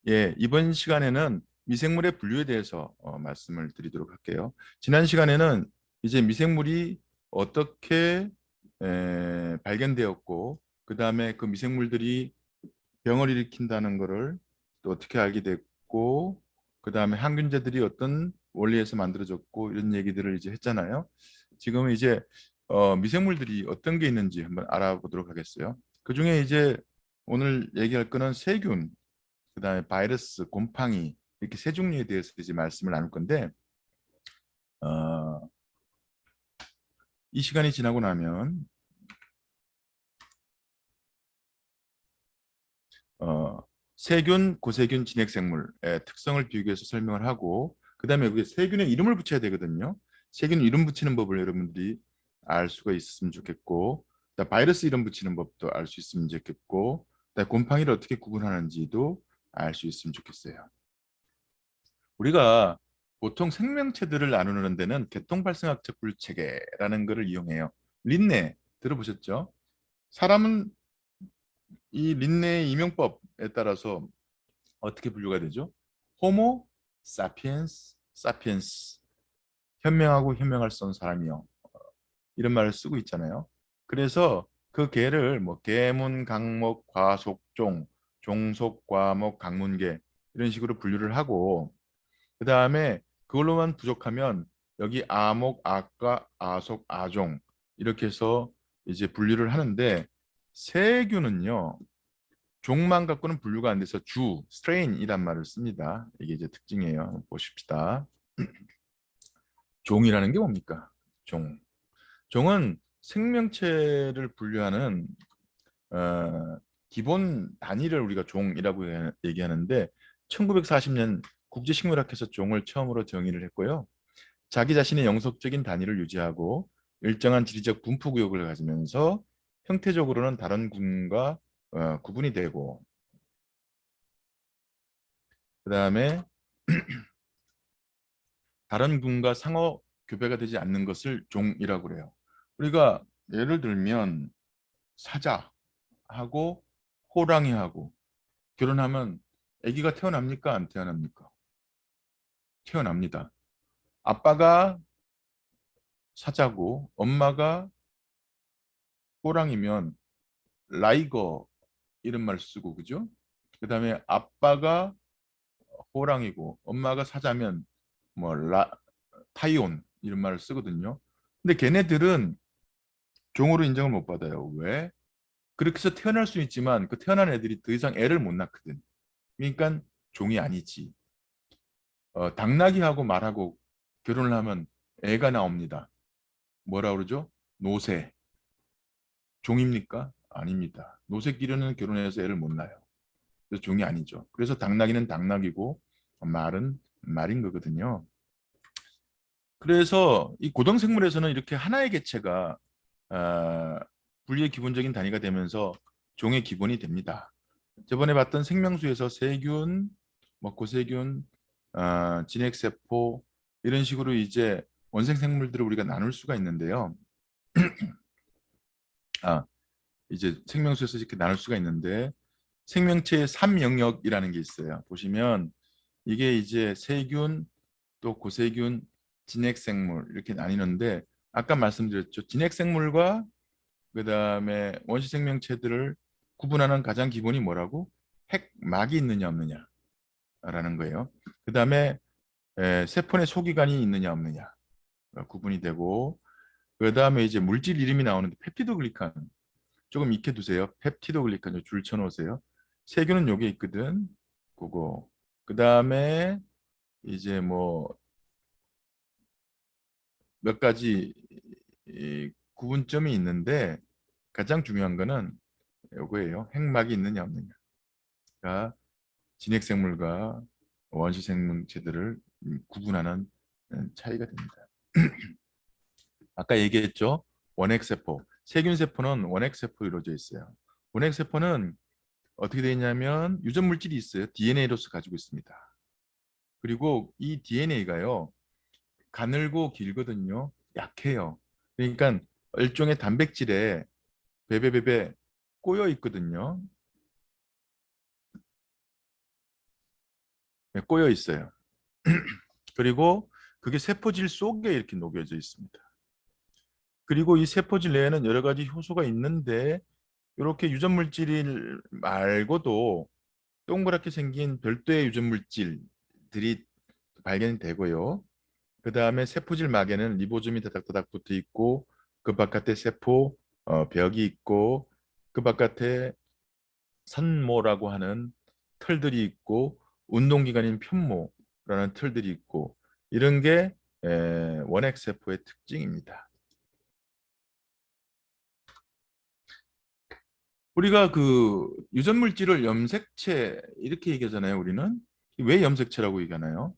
예, 이번 시간에는 미생물의 분류에 대해서 말씀을 드리도록 할게요. 지난 시간에는 이제 미생물이 어떻게 발견되었고, 그 다음에 그 미생물들이 병을 일으킨다는 것을 또 어떻게 알게 됐고, 그 다음에 항균제들이 어떤 원리에서 만들어졌고, 이런 얘기들을 이제 했잖아요. 지금은 이제 미생물들이 어떤 게 있는지 한번 알아보도록 하겠어요. 그 중에 이제 오늘 얘기할 거는 세균, 그다음에 바이러스, 곰팡이 이렇게 세 종류에 대해서 이제 말씀을 나눌 건데 어, 이 시간이 지나고 나면 어, 세균, 고세균, 진핵생물의 특성을 비교해서 설명을 하고 그다음에 여기 세균에 이름을 붙여야 되거든요. 세균 이름 붙이는 법을 여러분들이 알 수가 있었으면 좋겠고 그다음 바이러스 이름 붙이는 법도 알 수 있으면 좋겠고 그다음 곰팡이를 어떻게 구분하는지도 알 수 있으면 좋겠어요. 우리가 보통 생명체들을 나누는 데는 계통발생학적 분류체계라는 것을 이용해요. 린네 들어보셨죠? 사람은 이 린네의 이명법에 따라서 어떻게 분류가 되죠? 호모 사피엔스 사피엔스 현명하고 현명할 수 없는 사람이요. 이런 말을 쓰고 있잖아요. 그래서 그 개를 뭐 개문, 강목, 과속, 종속, 과목, 강문계 이런 식으로 분류를 하고 그 다음에 그걸로만 부족하면 여기 아목, 아과, 아속, 아종 이렇게 해서 이제 분류를 하는데 세균은요 종만 갖고는 분류가 안 돼서 주, 스트레인이란 말을 씁니다. 이게 이제 특징이에요. 한번 보십시다. 종이라는 게 뭡니까? 종. 종은 생명체를 분류하는 기본 단위를 우리가 종이라고 얘기하는데 1940년 국제식물학회에서 종을 처음으로 정의를 했고요. 자기 자신의 영속적인 단위를 유지하고 일정한 지리적 분포 구역을 가지면서 형태적으로는 다른 군과 구분이 되고 그 다음에 다른 군과 상호 교배가 되지 않는 것을 종이라고 그래요. 우리가 예를 들면 사자하고 호랑이하고 결혼하면 아기가 태어납니까? 안 태어납니까? 태어납니다. 아빠가 사자고 엄마가 호랑이면 라이거 이런 말 쓰고 그죠? 그다음에 아빠가 호랑이고 엄마가 사자면 뭐 타이온 이런 말을 쓰거든요. 근데 걔네들은 종으로 인정을 못 받아요. 왜? 그렇게 해서 태어날 수 있지만 그 태어난 애들이 더 이상 애를 못 낳거든. 그러니까 종이 아니지. 당나귀하고 말하고 결혼을 하면 애가 나옵니다. 뭐라 그러죠? 노새. 종입니까? 아닙니다. 노새끼리는 결혼해서 애를 못 낳아요. 그래서 종이 아니죠. 그래서 당나귀는 당나귀고 말은 말인 거거든요. 그래서 이 고등생물에서는 이렇게 하나의 개체가 분리의 기본적인 단위가 되면서 종의 기본이 됩니다. 저번에 봤던 생명수에서 세균, 뭐 고세균, 진핵세포 이런 식으로 이제 원생생물들을 우리가 나눌 수가 있는데요. 아, 이제 생명수에서 이렇게 나눌 수가 있는데 생명체의 3영역이라는 게 있어요. 보시면 이게 이제 세균, 또 고세균, 진핵생물 이렇게 나뉘는데 아까 말씀드렸죠. 진핵생물과 그다음에 원시생명체들을 구분하는 가장 기본이 뭐라고? 핵막이 있느냐 없느냐라는 거예요. 그다음에 세포 내 소기관이 있느냐 없느냐 구분이 되고 그다음에 이제 물질 이름이 나오는데 펩티도글리칸 조금 익혀두세요. 펩티도글리칸 줄 쳐놓으세요. 세균은 요게 있거든. 그거. 그다음에 이제 뭐 몇 가지 이 구분점이 있는데 가장 중요한 거는 요거예요. 핵막이 있느냐 없느냐가 진핵생물과 원시생물체들을 구분하는 차이가 됩니다. 아까 얘기했죠. 원핵세포. 세균세포는 원핵세포로 이루어져 있어요. 원핵세포는 어떻게 되어 있냐면 유전 물질이 있어요. DNA로서 가지고 있습니다. 그리고 이 DNA가요. 가늘고 길거든요. 약해요. 그러니까 일종의 단백질에 베베베베 꼬여 있거든요. 꼬여 있어요. 그리고 그게 세포질 속에 이렇게 녹여져 있습니다. 그리고 이 세포질 내에는 여러 가지 효소가 있는데 이렇게 유전 물질 말고도 동그랗게 생긴 별도의 유전 물질들이 발견되고요. 그 다음에 세포질 막에는 리보솜이 다닥다닥 붙어 있고 그 바깥에 세포 벽이 있고 그 바깥에 산모라고 하는 털들이 있고 운동기관인 편모라는 털들이 있고 이런 게 원핵세포의 특징입니다. 우리가 그 유전물질을 염색체 이렇게 얘기하잖아요. 우리는 왜 염색체라고 얘기하나요?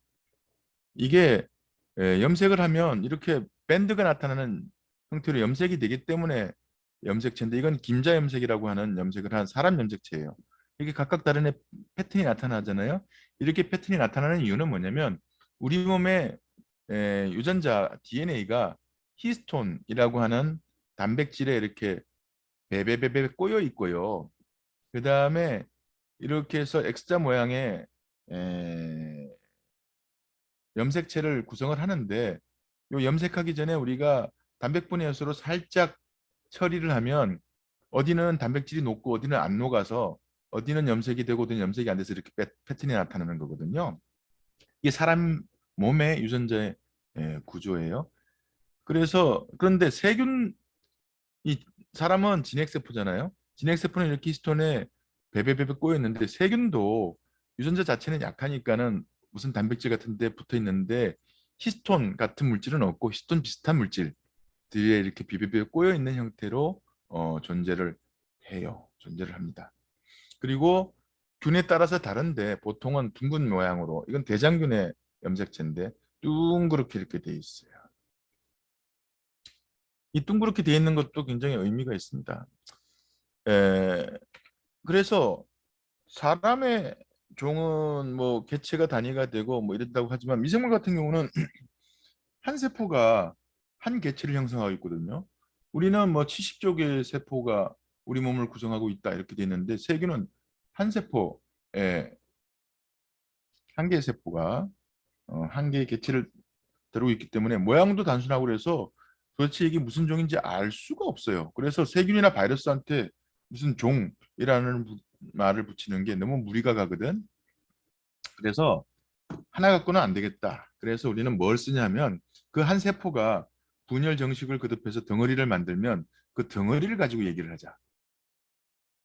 이게 염색을 하면 이렇게 밴드가 나타나는 형태로 염색이 되기 때문에 염색체인데 이건 김자 염색이라고 하는 염색을 한 사람 염색체예요. 이게 각각 다른 패턴이 나타나잖아요. 이렇게 패턴이 나타나는 이유는 뭐냐면 우리 몸의 유전자 DNA가 히스톤이라고 하는 단백질에 이렇게 베베베베 꼬여 있고요. 그 다음에 이렇게 해서 X자 모양의 에, 염색체를 구성을 하는데 요 염색하기 전에 우리가 단백분해 요소로 살짝 처리를 하면 어디는 단백질이 녹고 어디는 안 녹아서 어디는 염색이 되고 어디는 염색이 안 돼서 이렇게 패턴이 나타나는 거거든요. 이게 사람 몸의 유전자의 구조예요. 그래서 그런데 세균 이 사람은 진핵세포잖아요. 진핵세포는 이렇게 히스톤에 베베베베 꼬여 있는데 세균도 유전자 자체는 약하니까는 무슨 단백질 같은 데 붙어 있는데 히스톤 같은 물질은 없고 히스톤 비슷한 물질들이 이렇게 비비비에 꼬여 있는 형태로 존재를 해요. 존재를 합니다. 그리고 균에 따라서 다른데 보통은 둥근 모양으로 이건 대장균의 염색체인데 둥그렇게 이렇게 돼 있어요. 이 둥그렇게 돼 있는 것도 굉장히 의미가 있습니다. 에, 그래서 사람의 종은 뭐 개체가 단위가 되고 뭐 이런다고 하지만 미생물 같은 경우는 한 세포가 한 개체를 형성하고 있거든요. 우리는 뭐 70조 개의 세포가 우리 몸을 구성하고 있다 이렇게 돼 있는데 세균은 한 세포에 한 개의 세포가 한 개의 개체를 다루고 있기 때문에 모양도 단순하고 그래서 도대체 이게 무슨 종인지 알 수가 없어요. 그래서 세균이나 바이러스한테 무슨 종이라는 말을 붙이는 게 너무 무리가 가거든. 그래서 하나 갖고는 안 되겠다. 그래서 우리는 뭘 쓰냐면 그 한 세포가 분열 정식을 거듭해서 덩어리를 만들면 그 덩어리를 가지고 얘기를 하자.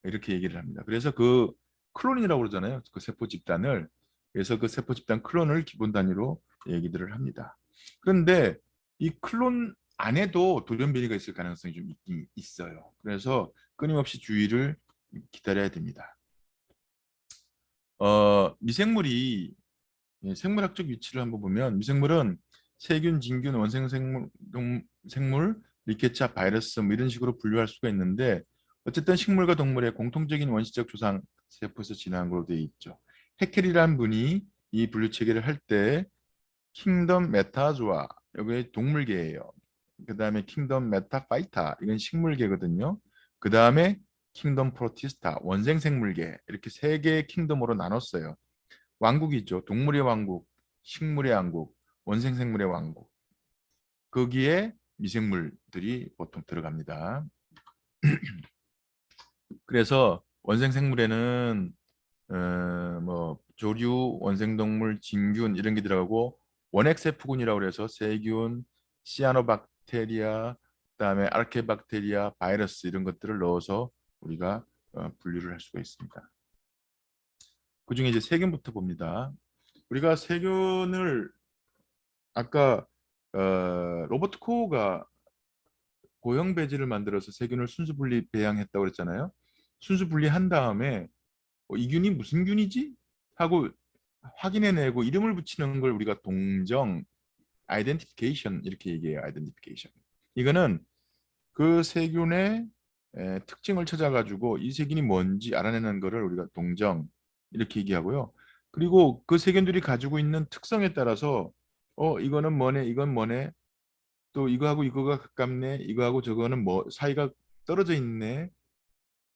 이렇게 얘기를 합니다. 그래서 그 클론이라고 그러잖아요. 그 세포 집단을. 그래서 그 세포 집단 클론을 기본 단위로 얘기들을 합니다. 그런데 이 클론 안에도 돌연변이가 있을 가능성이 좀 있긴 있어요. 그래서 끊임없이 주의를 기다려야 됩니다. 미생물이 생물학적 위치를 한번 보면 미생물은 세균, 진균, 원생생물, 생물, 리케차, 바이러스 뭐 이런 식으로 분류할 수가 있는데 어쨌든 식물과 동물의 공통적인 원시적 조상 세포에서 진화한 걸로 되어 있죠. 해켈이라는 분이 이 분류 체계를 할 때 킹덤 메타조아 여기 동물계예요. 그 다음에 킹덤 메타파이타 이건 식물계거든요. 그 다음에 킹덤 프로티스타 원생생물계 이렇게 세 개의 킹덤으로 나눴어요. 왕국이 있죠. 동물의 왕국, 식물의 왕국, 원생생물의 왕국. 거기에 미생물들이 보통 들어갑니다. 그래서 원생생물에는 뭐 조류, 원생동물, 진균 이런 게 들어가고 원핵세포군이라고 해서 세균, 시아노박테리아, 그다음에 아르케박테리아, 바이러스 이런 것들을 넣어서 우리가 분류를 할 수가 있습니다. 그중에 이제 세균부터 봅니다. 우리가 세균을 아까 로버트 코어가 고형 배지를 만들어서 세균을 순수 분리 배양했다고 그랬잖아요. 순수 분리한 다음에 이 균이 무슨 균이지? 하고 확인해내고 이름을 붙이는 걸 우리가 동정, 아이덴티피케이션 이렇게 얘기해요. 아이덴티피케이션. 이거는 그 세균의 특징을 찾아가지고 이 세균이 뭔지 알아내는 거를 우리가 동정 이렇게 얘기하고요. 그리고 그 세균들이 가지고 있는 특성에 따라서 이거는 뭐네, 이건 뭐네, 또 이거하고 이거가 가깝네, 이거하고 저거는 뭐 사이가 떨어져 있네.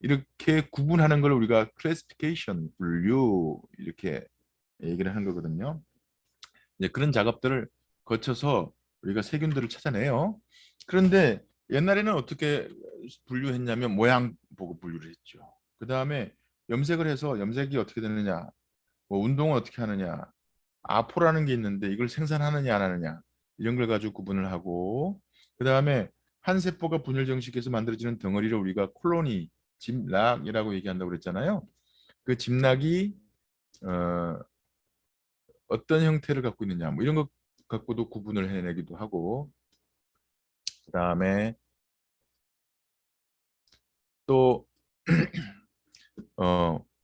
이렇게 구분하는 걸 우리가 클래시피케이션, 분류 이렇게 얘기를 하는 거거든요. 이제 그런 작업들을 거쳐서 우리가 세균들을 찾아내요. 그런데 옛날에는 어떻게 분류했냐면 모양 보고 분류를 했죠. 그 다음에 염색을 해서 염색이 어떻게 되느냐, 뭐 운동을 어떻게 하느냐, 아포라는 게 있는데 이걸 생산하느냐 안 하느냐 이런 걸 가지고 구분을 하고, 그 다음에 한 세포가 분열 정식해서 만들어지는 덩어리를 우리가 콜로니, 집락이라고 얘기한다고 그랬잖아요. 그 집락이 어떤 형태를 갖고 있느냐 뭐 이런 것 갖고도 구분을 해내기도 하고, 그 다음에 또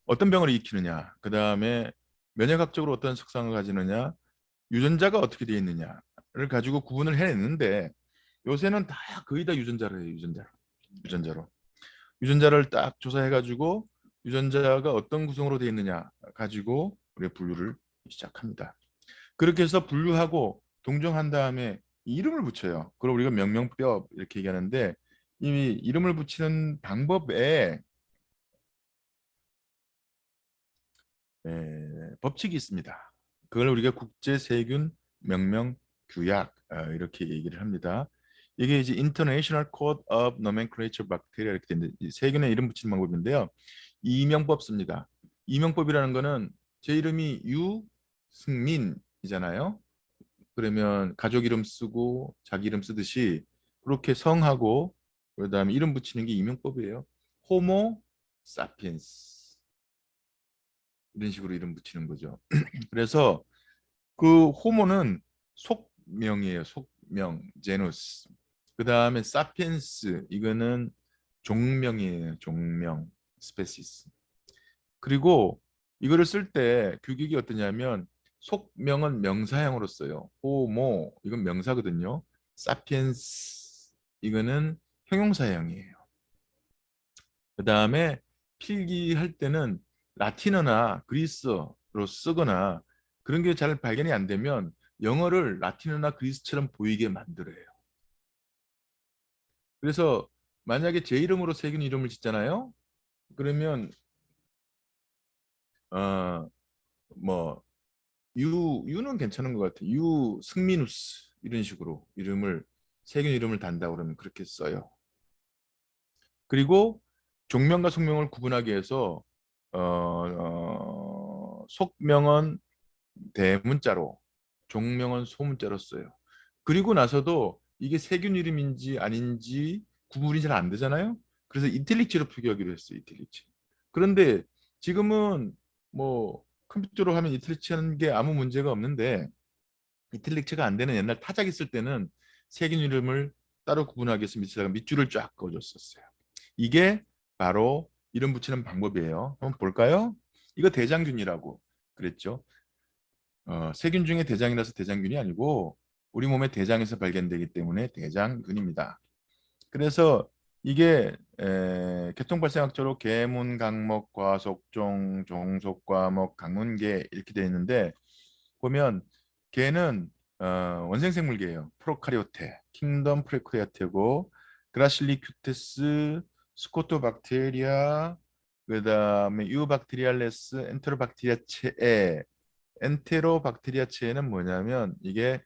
어떤 병을 일으키느냐, 그 다음에 면역학적으로 어떤 특성을 가지느냐, 유전자가 어떻게 되어 있느냐를 가지고 구분을 해냈는데, 요새는 다 거의 다 유전자로 해요. 유전자로 유전자를 딱 조사해가지고 유전자가 어떤 구성으로 되어 있느냐 가지고 우리가 분류를 시작합니다. 그렇게 해서 분류하고 동정한 다음에 이름을 붙여요. 그걸 우리가 명명법 이렇게 얘기하는데, 이 이름을 붙이는 방법에 법칙이 있습니다. 그걸 우리가 국제세균 명명 규약 이렇게 얘기를 합니다. 이게 이제 International Code of Nomenclature Bacteria 이렇게 되는데, 세균의 이름 붙이는 방법인데요. 이명법 씁니다. 이명법이라는 거는 제 이름이 유승민이잖아요. 그러면 가족 이름 쓰고 자기 이름 쓰듯이 그렇게 성하고 그다음에 이름 붙이는 게 이명법이에요. 호모 사피엔스 이런 식으로 이름 붙이는 거죠. 그래서 그 호모는 속명이에요. 속명, 제누스. 그 다음에 사피엔스 이거는 종명이에요. 종명, 스페시스. 그리고 이거를 쓸 때 규격이 어떠냐면 속명은 명사형으로 써요. 호모 이건 명사거든요. 사피엔스 이거는 형용사형이에요. 그 다음에 필기할 때는 라틴어나 그리스어로 쓰거나 그런 게 잘 발견이 안 되면 영어를 라틴어나 그리스처럼 보이게 만들어요. 그래서 만약에 제 이름으로 세균 이름을 짓잖아요. 그러면 뭐 유는 괜찮은 것 같아요. 유 승민우스 이런 식으로 이름을 세균 이름을 단다 그러면 그렇게 써요. 그리고 종명과 속명을 구분하기 위해서 속명은 대문자로, 종명은 소문자로 써요. 그리고 나서도 이게 세균 이름인지 아닌지 구분이 잘 안 되잖아요. 그래서 이탈릭체로 표기하기로 했어요. 이탈릭체. 그런데 지금은 뭐 컴퓨터로 하면 이탈릭체 하는 게 아무 문제가 없는데, 이탈릭체가 안 되는 옛날 타자기 쓸 때는 세균 이름을 따로 구분하기 위해서 밑에다가 밑줄을 쫙 그어줬었어요. 이게 바로 이름 붙이는 방법이에요. 한번 볼까요? 이거 대장균이라고 그랬죠. 세균 중에 대장이라서 대장균이 아니고 우리 몸의 대장에서 발견되기 때문에 대장균입니다. 그래서 이게 계통 발생학적으로 계문, 강목, 과속, 종속, 과목, 강문계 이렇게 되어 있는데, 보면 개는 원생생물계예요. 프로카리오테, 킹덤 프레코리아테고, 그라실리 큐테스, 스코토박테리아, 그다음에 유박테리알레스, 엔테로박테리아체에, 엔테로박테리아체는 뭐냐면 이게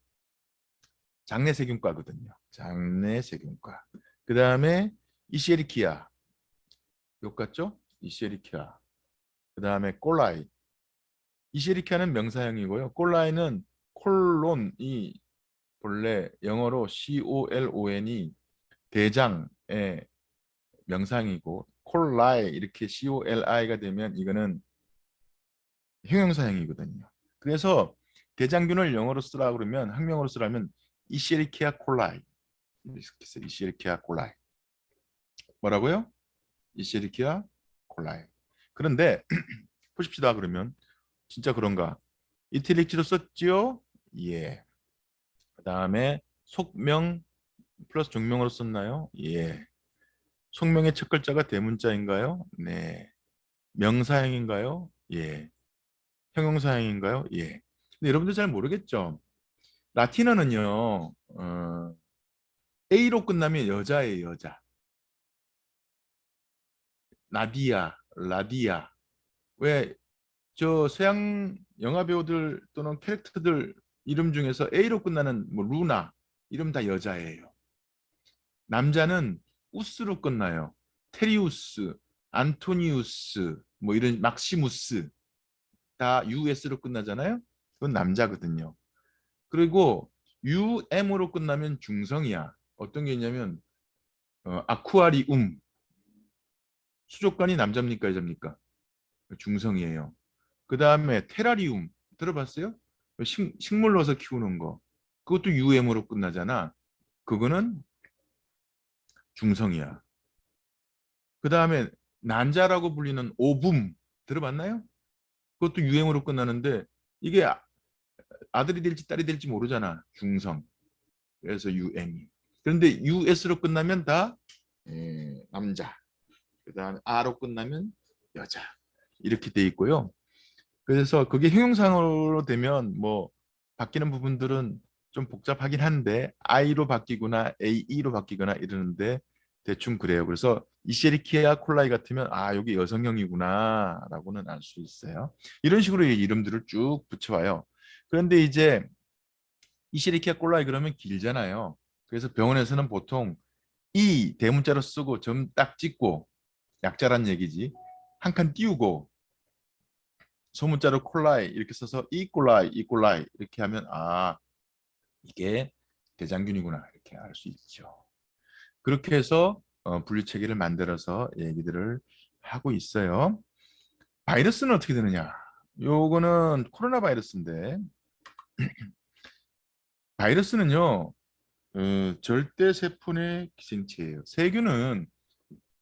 장내세균과거든요. 장내세균과. 그다음에 이셰리키아, 욕 같죠? 이셰리키아. 그다음에 꼴라이. 이셰리키아는 명사형이고요. 꼴라이는 콜론이 본래 영어로 COLON이 대장의 명상이고, 콜라이 이렇게 COLI가 되면 이거는 형용사형이거든요. 그래서 대장균을 영어로 쓰라 그러면, 학명으로 쓰라면 이셰리키아 콜라이 이렇게 써요. 이셰리키아 콜라이. 뭐라고요? 이셰리키아 콜라이. 그런데 보십시다 그러면 진짜 그런가? 이틸리티로 썼지요? 예. 그 다음에 속명 플러스 종명으로 썼나요? 예. 속명의 첫 글자가 대문자인가요? 네. 명사형인가요? 예. 형용사형인가요? 예. 근데 여러분들 잘 모르겠죠? 라틴어는요, A로 끝나면 여자예요, 여자. 나디아, 라디아. 왜 저 서양 영화 배우들 또는 캐릭터들 이름 중에서 A로 끝나는 뭐 루나 이름 다 여자예요. 남자는 우스로 끝나요. 테리우스, 안토니우스, 뭐 이런 막시무스 다 US로 끝나잖아요. 그건 남자거든요. 그리고 UM으로 끝나면 중성이야. 어떤 게 있냐면 아쿠아리움 수족관이 남자입니까 여자입니까? 중성이에요. 그 다음에 테라리움 들어봤어요? 식물 넣어서 키우는 거. 그것도 UM으로 끝나잖아. 그거는 중성이야. 그 다음에 난자라고 불리는 오붐 들어봤나요? 그것도 유행으로 끝나는데 이게 아들이 될지 딸이 될지 모르잖아. 중성. 그래서 UM이. 그런데 US로 끝나면 다 남자. 그 다음에 R로 끝나면 여자. 이렇게 돼 있고요. 그래서 그게 형용사로 되면 뭐 바뀌는 부분들은 좀 복잡하긴 한데 I로 바뀌거나 AE로 바뀌거나 이러는데 대충 그래요. 그래서 이셰리키아 콜라이 같으면 아 여기 여성형이구나 라고는 알 수 있어요. 이런 식으로 이름들을 쭉 붙여와요. 그런데 이제 이셰리키아 콜라이 그러면 길잖아요. 그래서 병원에서는 보통 이 대문자로 쓰고 점 딱 찍고 약자란 얘기지. 한 칸 띄우고 소문자로 콜라이 이렇게 써서 이콜라이 이콜라이 이렇게 하면 아 이게 대장균이구나 이렇게 알 수 있죠. 그렇게 해서 분류 체계를 만들어서 얘기들을 하고 있어요. 바이러스는 어떻게 되느냐? 요거는 코로나 바이러스인데 바이러스는요 절대 세포내 기생체예요. 세균은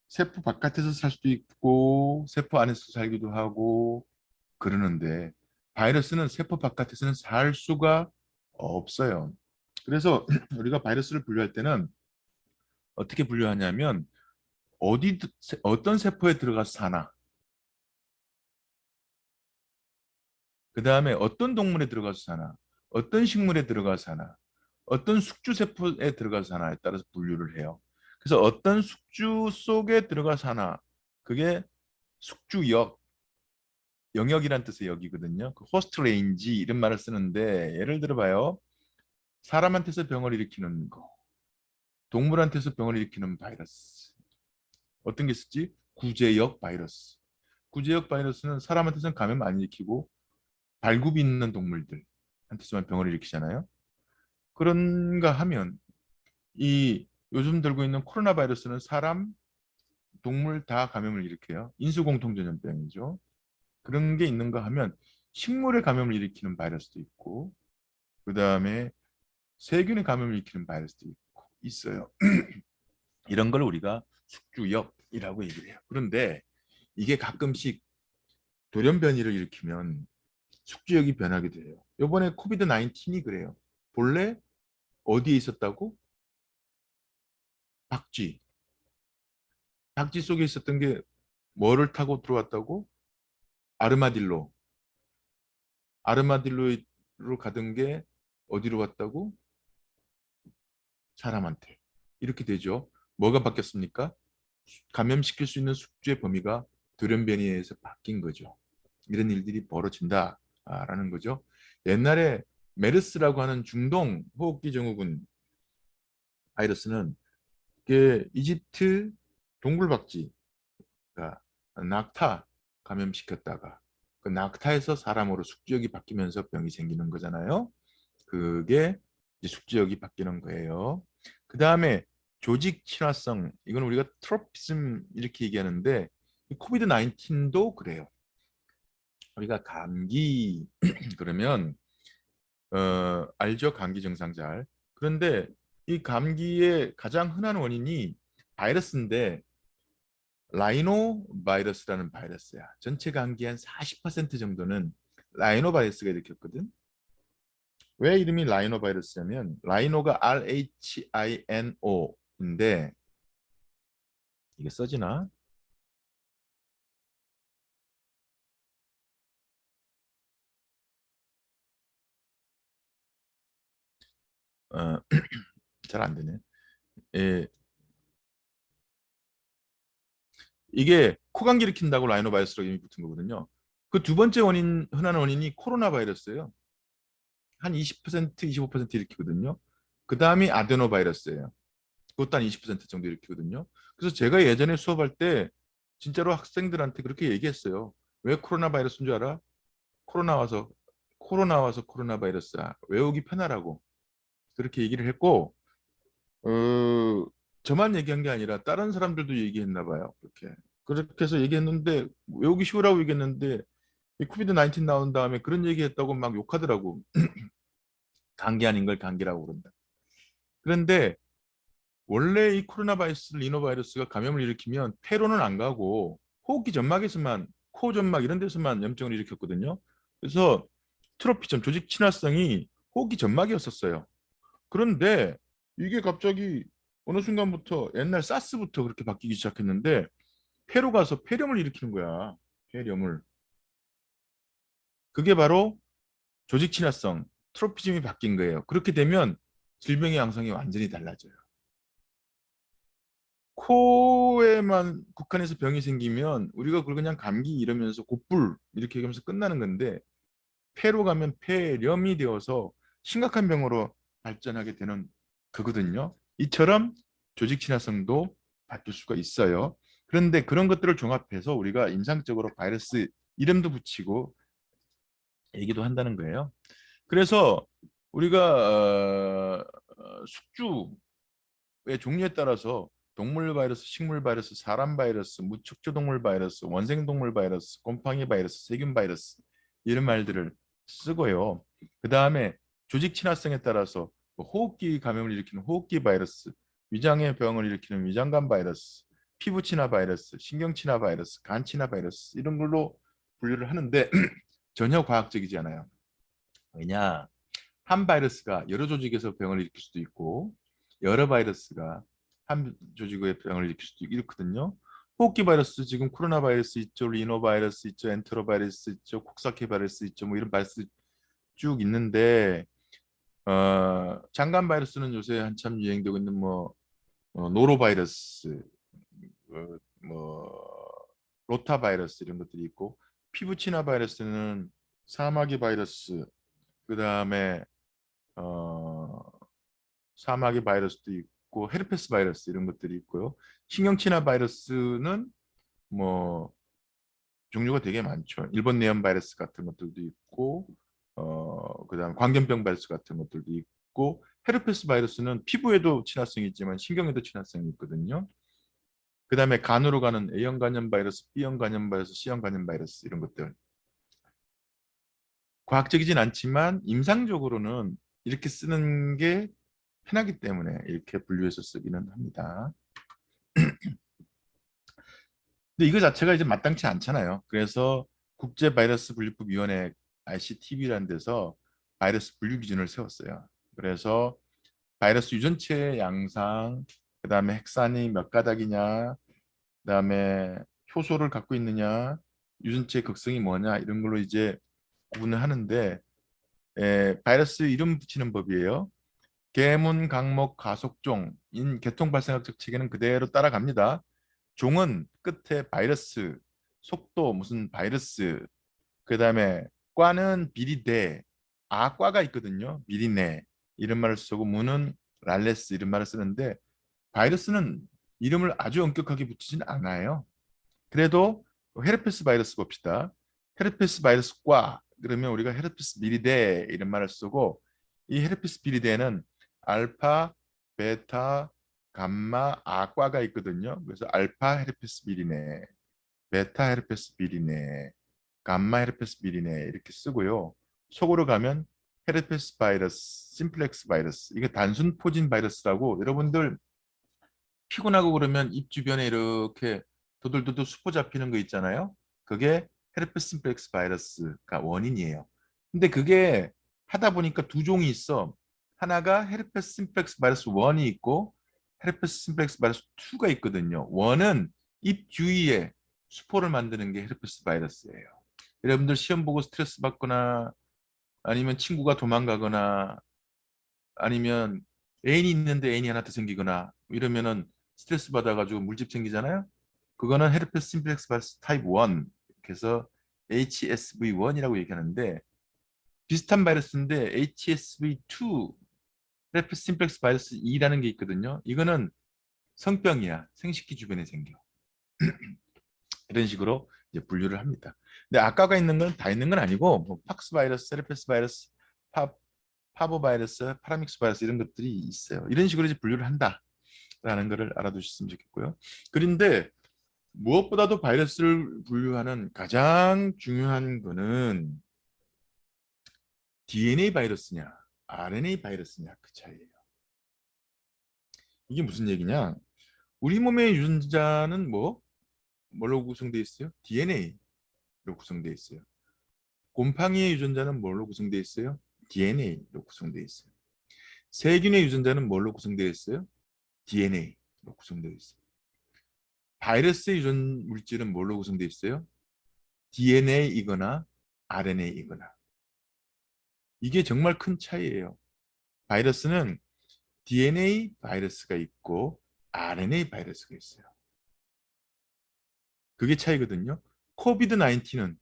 세포 바깥에서 살 수도 있고 세포 안에서 살기도 하고 그러는데 바이러스는 세포 바깥에서는 살 수가 없어요. 그래서 우리가 바이러스를 분류할 때는 어떻게 분류하냐면 어디 어떤 세포에 들어가서 사나, 그 다음에 어떤 동물에 들어가서 사나, 어떤 식물에 들어가서 사나, 어떤 숙주 세포에 들어가서 사나에 따라서 분류를 해요. 그래서 어떤 숙주 속에 들어가서 사나, 그게 숙주역, 영역이란 뜻의 역이거든요. 그 호스트 레인지 이런 말을 쓰는데 예를 들어 봐요. 사람한테서 병을 일으키는 거, 동물한테서 병을 일으키는 바이러스. 어떤 게 있었지? 구제역 바이러스. 구제역 바이러스는 사람한테서는 감염 안 일으키고 발굽이 있는 동물들한테서만 병을 일으키잖아요. 그런가 하면 이 요즘 들고 있는 코로나 바이러스는 사람, 동물 다 감염을 일으켜요. 인수공통전염병이죠. 그런 게 있는가 하면 식물에 감염을 일으키는 바이러스도 있고 그 다음에 세균에 감염을 일으키는 바이러스도 있고 있어요. 이런 걸 우리가 숙주역이라고 얘기를 해요. 그런데 이게 가끔씩 돌연 변이를 일으키면 숙주역이 변하기도 해요. 이번에 코비드 19이 그래요. 본래 어디에 있었다고? 박쥐. 박쥐 속에 있었던 게 뭐를 타고 들어왔다고? 아르마딜로. 아르마딜로로 가던 게 어디로 갔다고? 사람한테. 이렇게 되죠. 뭐가 바뀌었습니까? 감염시킬 수 있는 숙주의 범위가 돌연변이에 의해서 바뀐 거죠. 이런 일들이 벌어진다라는 거죠. 옛날에 메르스라고 하는 중동 호흡기 증후군 바이러스는 이게 이집트 동굴박쥐가 낙타 감염시켰다가 그 낙타에서 사람으로 숙주역이 바뀌면서 병이 생기는 거잖아요. 그게 이제 숙주역이 바뀌는 거예요. 그 다음에 조직 친화성 이건 우리가 트로피즘 이렇게 얘기하는데 코비드 19도 그래요. 우리가 감기 그러면 알죠? 감기 증상 잘. 그런데 이 감기의 가장 흔한 원인이 바이러스인데 라이노 바이러스라는 바이러스야. 전체 감기 한 40% 정도는 라이노 바이러스가 일으켰거든. 왜 이름이 라이노 바이러스냐면 라이노가 RHINO인데 이게 써지나? 어, 잘 안 되네. 예, 이게 코감기 일으킨다고 라이노 바이러스로 이름이 붙은 거거든요. 그 두 번째 원인, 흔한 원인이 코로나 바이러스예요. 한 20%, 25% 일으키거든요. 그 다음이 아데노 바이러스예요. 그것도 한 20% 정도 일으키거든요. 그래서 제가 예전에 수업할 때 진짜로 학생들한테 그렇게 얘기했어요. 왜 코로나 바이러스인 줄 알아? 코로나 와서 코로나 바이러스야. 외우기 편하라고. 그렇게 얘기를 했고, 어, 저만 얘기한 게 아니라 다른 사람들도 얘기했나 봐요. 그렇게 해서 얘기했는데, 외우기 쉬우라고 얘기했는데, 이 코비드 19 나온 다음에 그런 얘기했다고 막 욕하더라고. 감기 아닌 걸 감기라고 그런다. 그런데 원래 이 코로나 바이러스, 리노바이러스가 감염을 일으키면 폐로는 안 가고 호흡기 점막에서만, 코 점막 이런 데서만 염증을 일으켰거든요. 그래서 트로피점, 조직 친화성이 호흡기 점막이었었어요. 그런데 이게 갑자기 어느 순간부터 옛날 사스부터 그렇게 바뀌기 시작했는데 폐로 가서 폐렴을 일으키는 거야. 폐렴을. 그게 바로 조직 친화성, 트로피즘이 바뀐 거예요. 그렇게 되면 질병의 양상이 완전히 달라져요. 코에만 국한해서 병이 생기면 우리가 그걸 그냥 감기 이러면서 곧불 이렇게 얘기하면서 끝나는 건데 폐로 가면 폐렴이 되어서 심각한 병으로 발전하게 되는 거거든요. 이처럼 조직 친화성도 바뀔 수가 있어요. 그런데 그런 것들을 종합해서 우리가 임상적으로 바이러스 이름도 붙이고 얘기도 한다는 거예요. 그래서 우리가 숙주의 종류에 따라서 동물 바이러스, 식물 바이러스, 사람 바이러스, 무척추 동물 바이러스, 원생 동물 바이러스, 곰팡이 바이러스, 세균 바이러스 이런 말들을 쓰고요. 그 다음에 조직 친화성에 따라서 뭐 호흡기 감염을 일으키는 호흡기 바이러스, 위장의 병을 일으키는 위장감 바이러스, 피부 친화 바이러스, 신경 친화 바이러스, 간 친화 바이러스 이런 걸로 분류를 하는데 전혀 과학적이지 않아요. 왜냐? 한 바이러스가 여러 조직에서 병을 일으킬 수도 있고 여러 바이러스가 한 조직의 병을 일으킬 수도 있거든요. 호흡기 바이러스 지금 코로나 바이러스 있죠, 리노 바이러스 있죠, 엔테로 바이러스 있죠, 콕사케 바이러스 있죠, 뭐 이런 바이러스 쭉 있는데 장관 바이러스는 요새 한참 유행되고 있는 뭐 노로 바이러스, 뭐 로타 바이러스 이런 것들이 있고 피부 친화 바이러스는 사마귀 바이러스, 그 다음에 어, 사마귀 바이러스도 있고 헤르페스 바이러스 이런 것들이 있고요. 신경친화 바이러스는 뭐 종류가 되게 많죠. 일본 내염 바이러스 같은 것들도 있고 그다음 광견병 바이러스 같은 것들도 있고 헤르페스 바이러스는 피부에도 친화성이 있지만 신경에도 친화성이 있거든요. 그다음에 간으로 가는 A형 간염 바이러스, B형 간염 바이러스, C형 간염 바이러스 이런 것들. 과학적이진 않지만 임상적으로는 이렇게 쓰는 게 편하기 때문에 이렇게 분류해서 쓰기는 합니다. 근데 이거 자체가 이제 마땅치 않잖아요. 그래서 국제 바이러스 분류법 위원회 ICTV라는 데서 바이러스 분류 기준을 세웠어요. 그래서 바이러스 유전체 양상, 그다음에 핵산이 몇 가닥이냐, 그다음에 효소를 갖고 있느냐, 유전체 극성이 뭐냐 이런 걸로 이제 구분을 하는데 바이러스 이름 붙이는 법이에요. 계문, 강목, 가속종, 인 계통 발생학적 체계는 그대로 따라갑니다. 종은 끝에 바이러스, 속도 무슨 바이러스, 그 다음에 과는 비리대, 아과가 있거든요. 비리네 이런 말을 쓰고 무는 랄레스 이런 말을 쓰는데 바이러스는 이름을 아주 엄격하게 붙이진 않아요. 그래도 헤르페스 바이러스 봅시다. 헤르페스 바이러스과 그러면 우리가 헤르페스 비리데 이런 말을 쓰고 이 헤르페스 비리데는 알파, 베타, 감마, 아과가 있거든요. 그래서 알파 헤르페스 비리네, 베타 헤르페스 비리네, 감마 헤르페스 비리네 이렇게 쓰고요. 속으로 가면 헤르페스 바이러스, 심플렉스 바이러스 이게 단순 포진 바이러스라고 여러분들 피곤하고 그러면 입 주변에 이렇게 도들도들 수포 잡히는 거 있잖아요. 그게 헤르페스 심플렉스 바이러스가 원인이에요. 근데 그게 하다 보니까 두 종이 있어. 하나가 헤르페스 심플렉스 바이러스 1이 있고 헤르페스 심플렉스 바이러스 2가 있거든요. 1은 입 주위에 수포를 만드는 게 헤르페스 바이러스예요. 여러분들 시험 보고 스트레스 받거나 아니면 친구가 도망가거나 아니면 애인이 있는데 애인이 하나 더 생기거나 이러면은 스트레스 받아가지고 물집 생기잖아요. 그거는 헤르페스 심플렉스 바이러스 타입 1. 그래서 HSV1이라고 얘기하는데 비슷한 바이러스인데 HSV2 헤르페스 심플렉스 바이러스 2라는 게 있거든요. 이거는 성병이야. 생식기 주변에 생겨. 이런 식으로 이제 분류를 합니다. 근데 아까가 있는 건 다 있는 건 아니고 뭐 팍스 바이러스, 헤르페스 바이러스, 파보 바이러스, 파라믹스 바이러스 이런 것들이 있어요. 이런 식으로 이제 분류를 한다라는 것을 알아두셨으면 좋겠고요. 그런데 무엇보다도 바이러스를 분류하는 가장 중요한 거는 DNA 바이러스냐, RNA 바이러스냐 그 차이예요. 이게 무슨 얘기냐? 우리 몸의 유전자는 뭘로 구성되어 있어요? DNA로 구성되어 있어요. 곰팡이의 유전자는 뭘로 구성되어 있어요? DNA로 구성되어 있어요. 세균의 유전자는 뭘로 구성되어 있어요? DNA로 구성되어 있어요. 바이러스의 유전 물질은 뭘로 구성되어 있어요? DNA이거나 RNA이거나. 이게 정말 큰 차이예요. 바이러스는 DNA 바이러스가 있고 RNA 바이러스가 있어요. 그게 차이거든요. 코비드 19은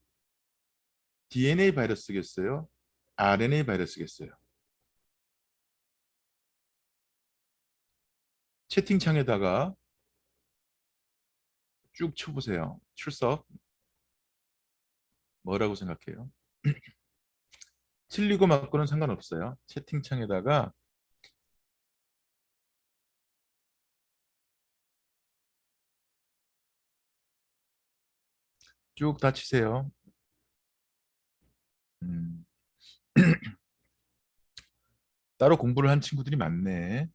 DNA 바이러스겠어요? RNA 바이러스겠어요? 채팅창에다가 쭉 쳐보세요. 출석 뭐라고 생각해요? 틀리고 맞고는 상관없어요. 채팅창에다가 쭉 다 치세요. 음, 따로 공부를 한 친구들이 많네.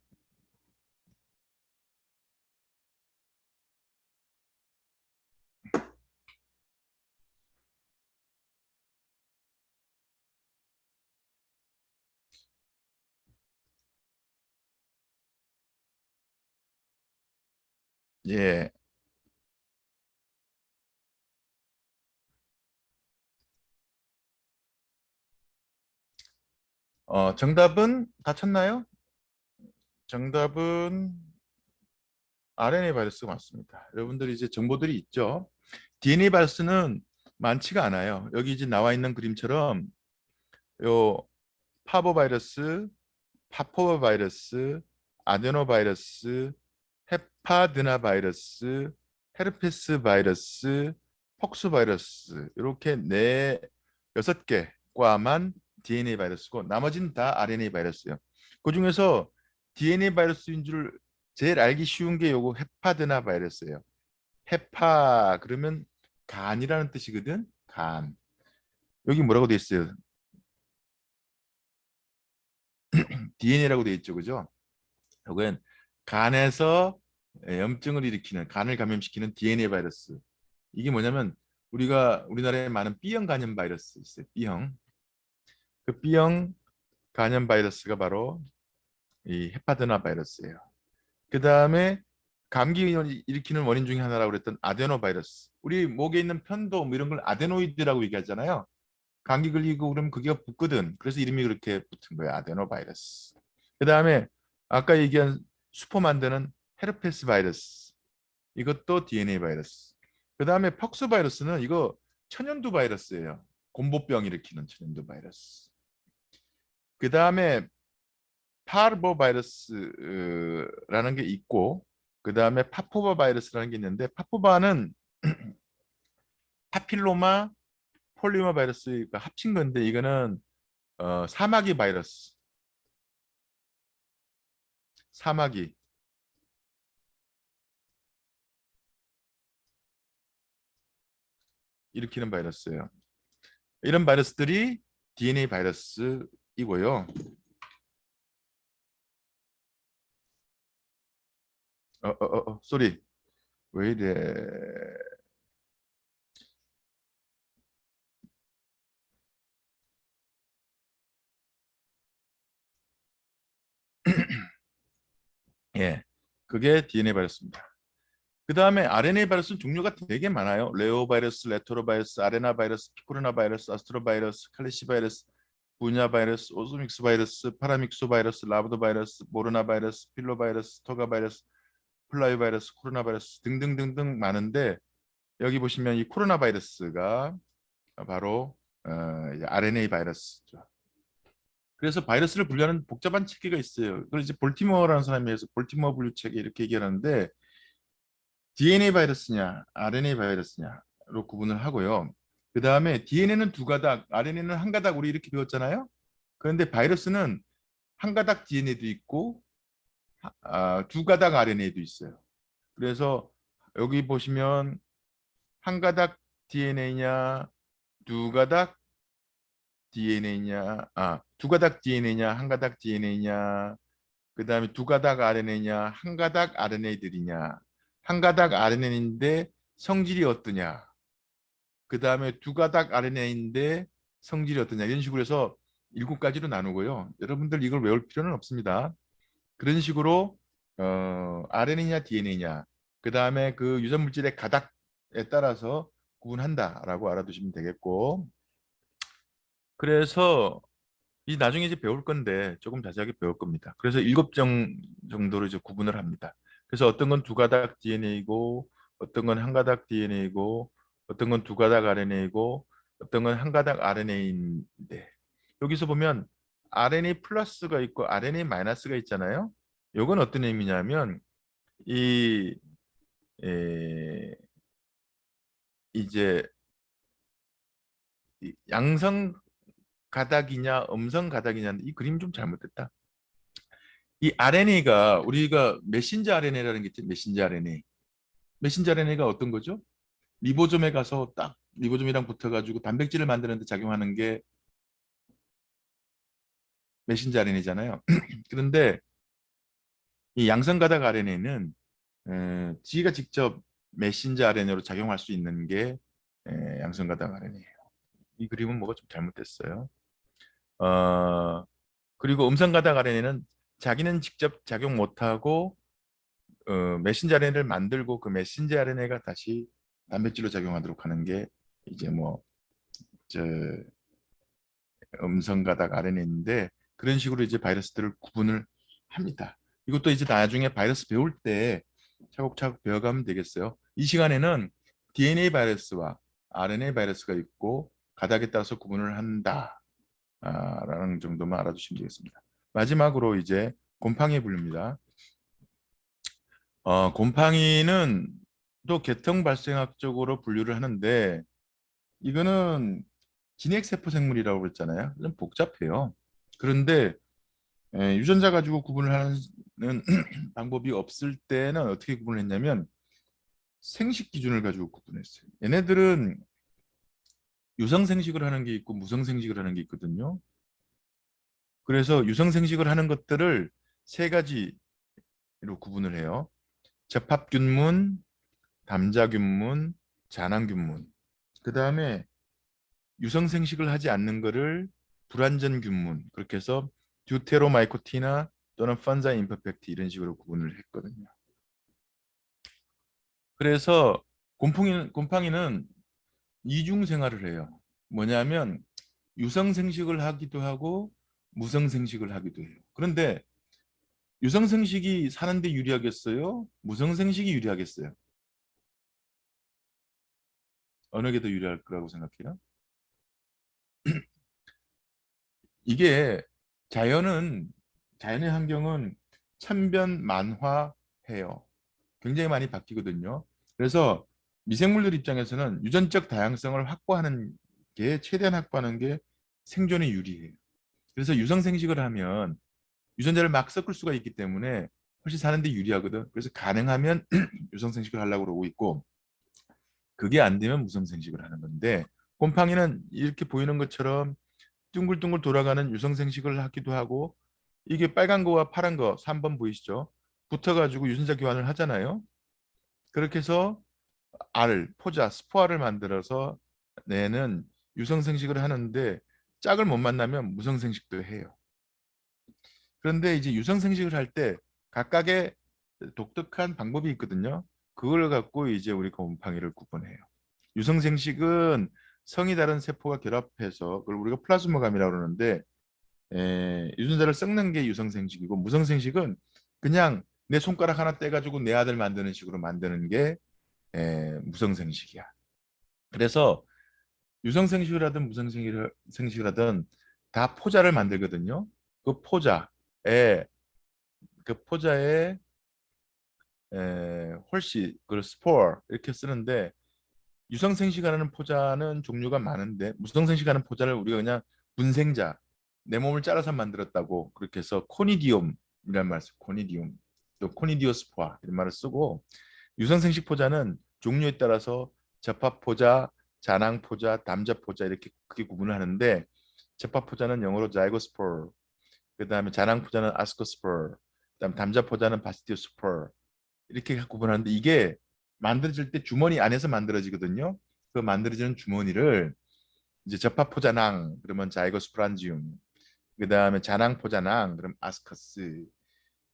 예, 정답은 다 쳤나요? 정답은 RNA 바이러스가 맞습니다. 여러분들이 이제 정보들이 있죠. DNA 바이러스는 많지가 않아요. 여기 이제 나와 있는 그림처럼 요 파보 바이러스, 파포바 바이러스, 아데노 바이러스, 헤파드나 바이러스, 헤르페스 바이러스, 퍽스 바이러스 이렇게 네 여섯 개 과만 DNA 바이러스고 나머지는 다 RNA 바이러스예요. 그 중에서 DNA 바이러스인 줄 제일 알기 쉬운 게 요거 헤파드나 바이러스예요. 헤파 그러면 간이라는 뜻이거든. 간. 여기 뭐라고 돼 있어요? DNA라고 돼 있죠, 그죠? 이건 간에서 염증을 일으키는 간을 감염시키는 DNA 바이러스. 이게 뭐냐면 우리나라에 많은 B형 간염 바이러스 있어요. B형. 그 B형 간염 바이러스가 바로 이 헤파드나 바이러스예요. 그 다음에 감기 일으키는 원인 중에 하나라고 그랬던 아데노 바이러스. 우리 목에 있는 편도 뭐 이런 걸 아데노이드라고 얘기하잖아요. 감기 걸리고 그러면 그게 붙거든. 그래서 이름이 그렇게 붙은 거예요. 아데노 바이러스. 그 다음에 아까 얘기한 수포 만드는 헤르페스 바이러스. 이것도 DNA 바이러스. 그 다음에 퍽스 바이러스는 이거 천연두 바이러스예요. 곰보병 일으키는 천연두 바이러스. 그 다음에 파르보 바이러스라는 게 있고 그 다음에 파포바 바이러스라는 게 있는데 파포바는 파필로마 폴리마 바이러스가 합친 건데 이거는 사마귀 바이러스. 사마귀 일으키는 바이러스예요. 이런 바이러스들이 DNA 바이러스이고요. 쏘리. 왜 이래? 예, 그게 DNA 바이러스입니다. 그 다음에 RNA 바이러스 종류가 되게 많아요. 레오 바이러스, 레토로 바이러스, 아레나 바이러스, 피코르나 바이러스, 아스트로 바이러스, 칼리시 바이러스, 부냐 바이러스, 오소믹스 바이러스, 파라믹소 바이러스, 라브도 바이러스, 모르나 바이러스, 필로 바이러스, 토가 바이러스, 플라이 바이러스, 코로나 바이러스 등등등등 많은데 여기 보시면 이 코로나 바이러스가 바로 이제 RNA 바이러스죠. 그래서 바이러스를 분류하는 복잡한 체계가 있어요. 그걸 이제 볼티모어라는 사람이 해서 볼티모어 분류 체계 이렇게 얘기하는데 DNA 바이러스냐, RNA 바이러스냐로 구분을 하고요. 그 다음에 DNA는 두 가닥, RNA는 한 가닥 우리 이렇게 배웠잖아요. 그런데 바이러스는 한 가닥 DNA도 있고 두 가닥 RNA도 있어요. 그래서 여기 보시면 한 가닥 DNA냐, 두 가닥 DNA냐, 두 가닥 DNA냐, 한 가닥 DNA냐, 그 다음에 두 가닥 RNA냐, 한 가닥 RNA들이냐, 한 가닥 RNA인데 성질이 어떠냐, 그 다음에 두 가닥 RNA인데 성질이 어떠냐, 이런 식으로 해서 7가지로 나누고요. 여러분들 이걸 외울 필요는 없습니다. 그런 식으로 RNA냐 DNA냐, 그 다음에 그 유전 물질의 가닥에 따라서 구분한다라고 알아두시면 되겠고, 그래서 이 나중에 이제 배울 건데 조금 자세하게 배울 겁니다. 그래서 7종 정도로 이제 구분을 합니다. 그래서 어떤 건 두 가닥 DNA이고, 어떤 건 한 가닥 DNA이고, 어떤 건 두 가닥 RNA이고, 어떤 건 한 가닥 RNA인데, 여기서 보면 RNA 플러스가 있고 RNA 마이너스가 있잖아요. 이건 어떤 의미냐면 이 이제 양성 가닥이냐 음성 가닥이냐, 이 그림 좀 잘못됐다. 이 RNA가 우리가 메신저 RNA라는 게 있죠. 메신저 RNA. 메신저 RNA가 어떤 거죠? 리보솜에 가서 딱 리보솜이랑 붙어가지고 단백질을 만드는데 작용하는 게 메신저 RNA잖아요. 그런데 이 양성가닥 RNA는 지가 직접 메신저 RNA로 작용할 수 있는 게 양성가닥 RNA예요. 이 그림은 뭐가 좀 잘못됐어요. 그리고 음성가닥 RNA는 자기는 직접 작용 못하고 메신저 RNA를 만들고 그 메신저 RNA가 다시 단백질로 작용하도록 하는 게 이제 저 음성 가닥 RNA인데, 그런 식으로 이제 바이러스들을 구분을 합니다. 이것도 이제 나중에 바이러스 배울 때 차곡차곡 배워가면 되겠어요. 이 시간에는 DNA 바이러스와 RNA 바이러스가 있고 가닥에 따라서 구분을 한다 라는 정도만 알아두시면 되겠습니다. 마지막으로 이제 곰팡이 분류입니다. 곰팡이는 또 계통 발생학적으로 분류를 하는데, 이거는 진핵세포 생물이라고 그랬잖아요. 좀 복잡해요. 그런데 유전자 가지고 구분을 하는 방법이 없을 때는 어떻게 구분을 했냐면 생식 기준을 가지고 구분했어요. 얘네들은 유성 생식을 하는 게 있고 무성 생식을 하는 게 있거든요. 그래서 유성 생식을 하는 것들을 3가지로 구분을 해요. 접합균문, 담자균문, 잔항균문. 그 다음에 유성 생식을 하지 않는 거를 불완전균문, 그렇게 해서 듀테로마이코티나 또는 펀자이 임퍼펙트 이런 식으로 구분을 했거든요. 그래서 곰팡이는 이중 생활을 해요. 뭐냐면 유성 생식을 하기도 하고 무성 생식을 하기도 해요. 그런데 유성 생식이 사는데 유리하겠어요? 무성 생식이 유리하겠어요? 어느 게 더 유리할 거라고 생각해요? 이게 자연의 환경은 천변만화해요. 굉장히 많이 바뀌거든요. 그래서 미생물들 입장에서는 유전적 다양성을 확보하는 게 최대한 확보하는 게 생존에 유리해요. 그래서 유성생식을 하면 유전자를 막 섞을 수가 있기 때문에 훨씬 사는데 유리하거든. 그래서 가능하면 유성생식을 하려고 그러고 있고, 그게 안 되면 무성생식을 하는 건데, 곰팡이는 이렇게 보이는 것처럼 둥글둥글 돌아가는 유성생식을 하기도 하고, 이게 빨간 거와 파란 거 3번 보이시죠? 붙어가지고 유전자 교환을 하잖아요. 그렇게 해서 포자, 스포알을 만들어서 내는 유성생식을 하는데, 짝을 못 만나면 무성생식도 해요. 그런데 이제 유성생식을 할 때 각각의 독특한 방법이 있거든요. 그걸 갖고 이제 우리 곰팡이를 구분해요. 유성생식은 성이 다른 세포가 결합해서 그걸 우리가 플라즈모감이라고 그러는데, 유전자를 섞는 게 유성생식이고, 무성생식은 그냥 내 손가락 하나 떼가지고 내 아들 만드는 식으로 만드는 게 무성생식이야. 그래서 유성생식을 하든 무성생식을 하든 다 포자를 만들거든요. 그 포자에 그 포자에 홀씨, 그 스포어 이렇게 쓰는데 유성생식하는 포자는 종류가 많은데 무성생식하는 포자를 우리가 그냥 분생자, 내 몸을 잘라서 만들었다고 그렇게 해서 코니디움이라는 말을 쓰고 코니디움, 또 코니디오스포아 이런 말을 쓰고 유성생식 포자는 종류에 따라서 접합포자, 잔항포자, 담자포자 이렇게 크게 구분을 하는데 접합포자는 영어로 자이고스포르, 그 다음에 잔항포자는 아스코스포르, 그다음 담자포자는 바시디오스포르 이렇게 구분하는데 이게 만들어질 때 주머니 안에서 만들어지거든요. 그 만들어지는 주머니를 이제 접합포자낭 그러면 자이고스프란지움, 그 다음에 잔항포자낭 그럼 아스커스,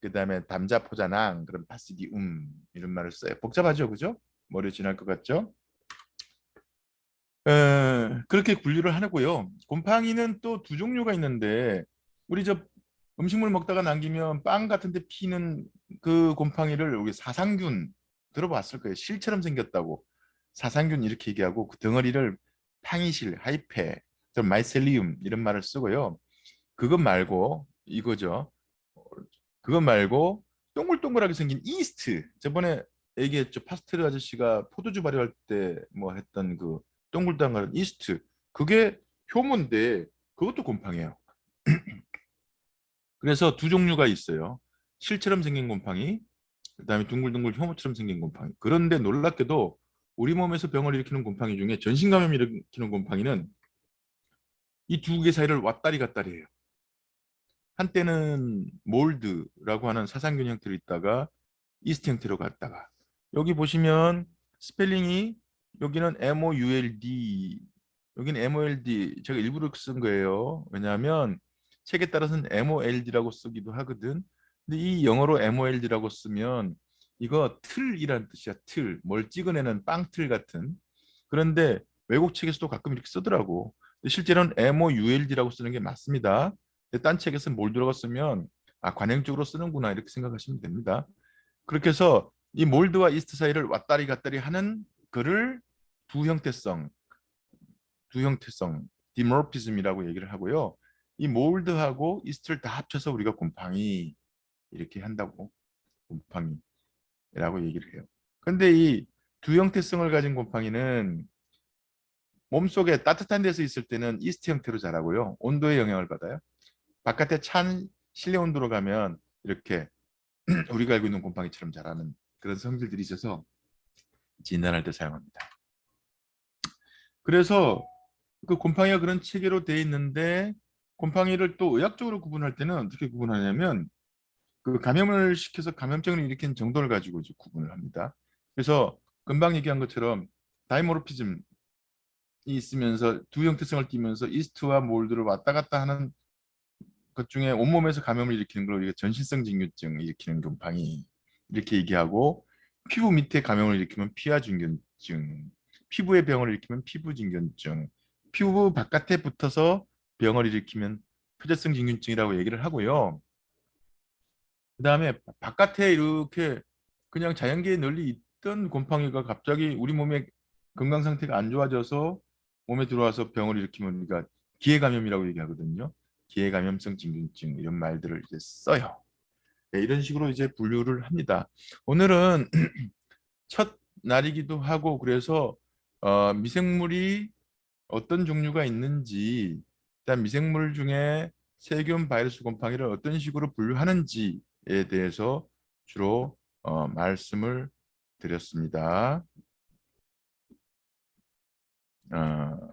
그 다음에 담자포자낭 그럼 바시디움 이런 말을 써요. 복잡하죠, 그죠? 머리 지날 것 같죠? 그렇게 분류를 하고요. 곰팡이는 또 두 종류가 있는데 우리 저 음식물 먹다가 남기면 빵 같은 데 피는 그 곰팡이를 우리 사상균 들어봤을 거예요. 실처럼 생겼다고. 사상균 이렇게 얘기하고 그 덩어리를 팡이실, 하이페, 좀 마이셀리움 이런 말을 쓰고요. 그것 말고 이거죠. 그것 말고 동글동글하게 생긴 이스트. 저번에 얘기했죠. 파스텔 아저씨가 포도주 발효할 때 뭐 했던 그 동글동글한 이스트. 그게 효모인데 그것도 곰팡이에요. 그래서 두 종류가 있어요. 실처럼 생긴 곰팡이, 그다음에 둥글둥글 효모처럼 생긴 곰팡이. 그런데 놀랍게도 우리 몸에서 병을 일으키는 곰팡이 중에 전신 감염을 일으키는 곰팡이는 이 두 개 사이를 왔다리 갔다리 해요. 한때는 몰드라고 하는 사상균 형태로 있다가 이스트 형태로 갔다가 여기 보시면 스펠링이 여기는 MOULD 여기는 MOLD 제가 일부러 쓴 거예요. 왜냐하면 책에 따라서는 MOLD라고 쓰기도 하거든. 근데 이 영어로 MOLD라고 쓰면 이거 틀이란 뜻이야. 틀. 뭘 찍어내는 빵틀 같은. 그런데 외국 책에서도 가끔 이렇게 쓰더라고. 근데 실제로는 MOULD라고 쓰는 게 맞습니다. 근데 딴 책에서 뭘 들어갔으면 아 관행적으로 쓰는구나 이렇게 생각하시면 됩니다. 그렇게 해서 이 몰드와 이스트 사이를 왔다리 갔다리 하는 글을 두 형태성, 두 형태성, 디모피즘이라고 얘기를 하고요. 이 몰드하고 이스트를 다 합쳐서 우리가 곰팡이 이렇게 한다고 곰팡이라고 얘기를 해요. 근데 이 두 형태성을 가진 곰팡이는 몸속에 따뜻한 데서 있을 때는 이스트 형태로 자라고요. 온도의 영향을 받아요. 바깥에 찬 실내 온도로 가면 이렇게 우리가 알고 있는 곰팡이처럼 자라는 그런 성질들이 있어서 진단할 때 사용합니다. 그래서 그 곰팡이가 그런 체계로 돼 있는데 곰팡이를 또 의학적으로 구분할 때는 어떻게 구분하냐면 그 감염을 시켜서 감염증을 일으키는 정도를 가지고 이제 구분을 합니다. 그래서 금방 얘기한 것처럼 다이모르피즘이 있으면서 두 형태성을 띠면서 이스트와 몰드를 왔다 갔다 하는 것 중에 온몸에서 감염을 일으키는 걸 우리가 전신성 진균증 일으키는 곰팡이 이렇게 얘기하고 피부 밑에 감염을 일으키면 피하진균증, 피부에 병을 일으키면 피부진균증, 피부 바깥에 붙어서 병을 일으키면 표재성 진균증이라고 얘기를 하고요. 그 다음에 바깥에 이렇게 그냥 자연계에 널리 있던 곰팡이가 갑자기 우리 몸의 건강 상태가 안 좋아져서 몸에 들어와서 병을 일으키면 우리가 기해감염이라고 얘기하거든요. 기해감염성 진균증 이런 말들을 이제 써요. 네, 이런 식으로 이제 분류를 합니다. 오늘은 첫 날이기도 하고 그래서 미생물이 어떤 종류가 있는지, 일단 미생물 중에 세균, 바이러스, 곰팡이를 어떤 식으로 분류하는지에 대해서 주로 말씀을 드렸습니다. 어,